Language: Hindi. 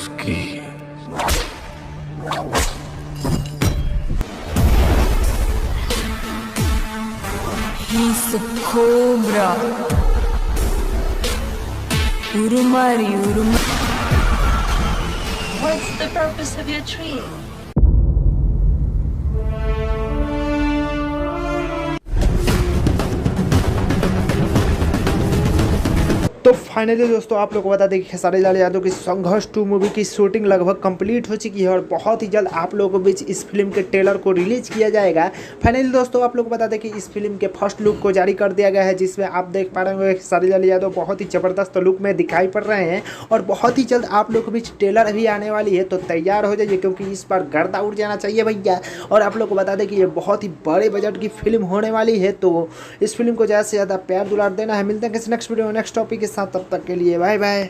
उसकी। He's a cobra. Urumari, Urumari. What's the purpose of your tree? तो फाइनली दोस्तों आप लोग को बता दें कि खेसारी लाल यादव की संघर्ष 2 मूवी की शूटिंग लगभग कंप्लीट हो चुकी है और बहुत ही जल्द आप लोगों के बीच इस फिल्म के ट्रेलर को रिलीज किया जाएगा। फाइनली दोस्तों आप लोग को बता दें कि इस फिल्म के फर्स्ट लुक को जारी कर दिया गया है, जिसमें आप देख पा रहे होंगे खेसारी लाल यादव बहुत ही ज़बरदस्त लुक में दिखाई पड़ रहे हैं और बहुत ही जल्द आप लोग के बीच ट्रेलर भी आने वाली है। तो तैयार हो जाइए क्योंकि इस बार गर्दा उड़ जाना चाहिए भैया। और आप लोग को बता दें कि ये बहुत ही बड़े बजट की फिल्म होने वाली है, तो इस फिल्म को ज़्यादा से ज़्यादा प्यार दुलार देना है। मिलते हैं किसी नेक्स्ट वीडियो नेक्स्ट टॉपिक के साथ, तब तक के लिए बाय बाय।